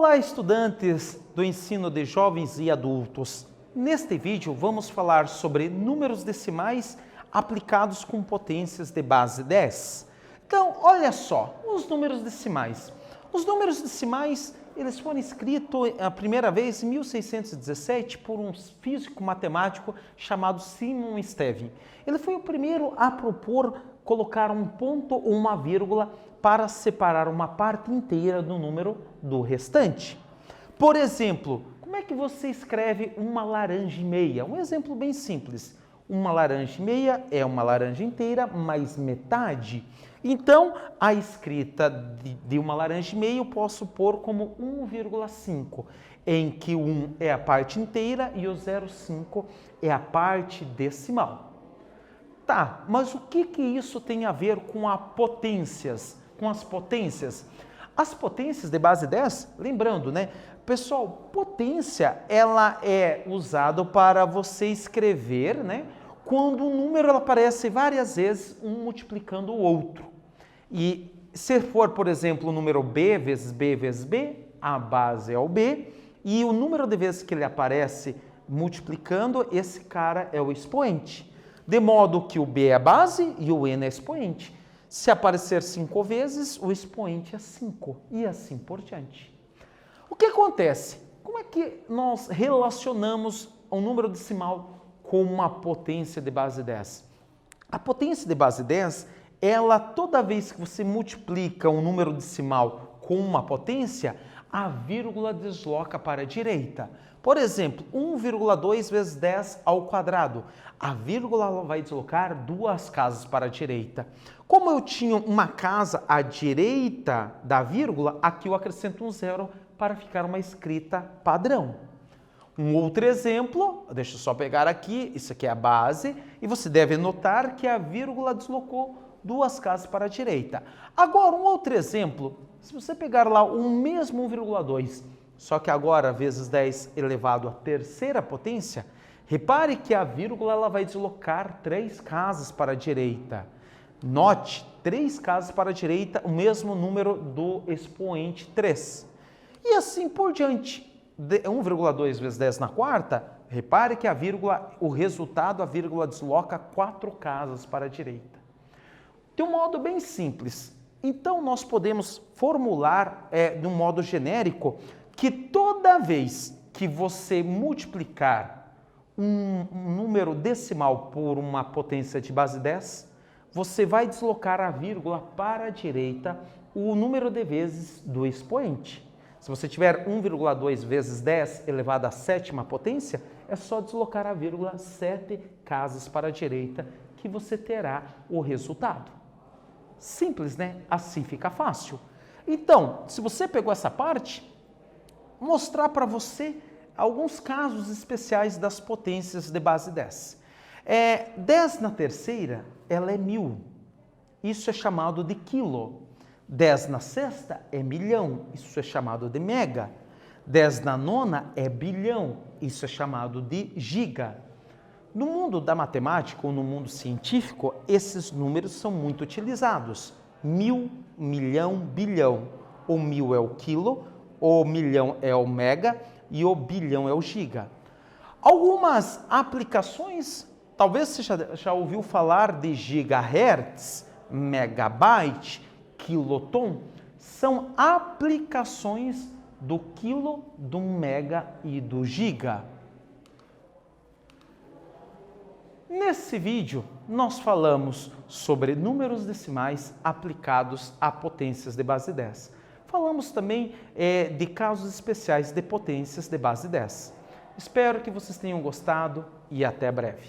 Olá, estudantes do ensino de jovens e adultos. Neste vídeo vamos falar sobre números decimais aplicados com potências de base 10. Então, olha só, os números decimais. Os números decimais, eles foram escritos a primeira vez em 1617 por um físico matemático chamado Simon Stevin. Ele foi o primeiro a propor colocar um ponto ou uma vírgula para separar uma parte inteira do número do restante. Por exemplo, como é que você escreve uma laranja e meia? Um exemplo bem simples. Uma laranja e meia é uma laranja inteira mais metade. Então, a escrita de uma laranja e meia eu posso pôr como 1,5, em que o 1 é a parte inteira e o 0,5 é a parte decimal. Tá, mas o que isso tem a ver com as potências? As potências de base 10, lembrando, né? Pessoal, potência, ela é usada para você escrever, né? Quando um número aparece várias vezes, um multiplicando o outro. E se for, por exemplo, o número b vezes b vezes b, a base é o b, e o número de vezes que ele aparece multiplicando, esse cara é o expoente. De modo que o b é a base e o n é expoente. Se aparecer 5 vezes, o expoente é 5 e assim por diante. O que acontece? Como é que nós relacionamos um número decimal com uma potência de base 10? A potência de base 10, ela toda vez que você multiplica um número decimal com uma potência, a vírgula desloca para a direita. Por exemplo, 1,2 vezes 10 ao quadrado. A vírgula vai deslocar 2 casas para a direita. Como eu tinha uma casa à direita da vírgula, aqui eu acrescento um zero para ficar uma escrita padrão. Um outro exemplo, deixa eu só pegar aqui, isso aqui é a base, e você deve notar que a vírgula deslocou 2 casas para a direita. Agora, um outro exemplo, se você pegar lá o mesmo 1,2, só que agora vezes 10 elevado à terceira potência, repare que a vírgula ela vai deslocar 3 casas para a direita. Note, 3 casas para a direita, o mesmo número do expoente 3. E assim por diante. 1,2 vezes 10 na quarta, repare que a vírgula, o resultado, a vírgula desloca 4 casas para a direita. De um modo bem simples. Então, nós podemos formular de um modo genérico que toda vez que você multiplicar um número decimal por uma potência de base 10, você vai deslocar a vírgula para a direita o número de vezes do expoente. Se você tiver 1,2 vezes 10 elevado à sétima potência, é só deslocar a vírgula 7 casas para a direita que você terá o resultado. Simples, né? Assim fica fácil. Então, se você pegou essa parte, mostrar para você alguns casos especiais das potências de base 10. 10 na terceira, ela é 1000. Isso é chamado de quilo. 10 na sexta é milhão. Isso é chamado de mega. 10 na nona é bilhão. Isso é chamado de giga. No mundo da matemática ou no mundo científico, esses números são muito utilizados. 1000, milhão, bilhão. O 1000 é o quilo, o milhão é o mega e o bilhão é o giga. Algumas aplicações, talvez você já ouviu falar de gigahertz, megabyte, quiloton, são aplicações do quilo, do mega e do giga. Nesse vídeo, nós falamos sobre números decimais aplicados a potências de base 10. Falamos também de casos especiais de potências de base 10. Espero que vocês tenham gostado e até breve.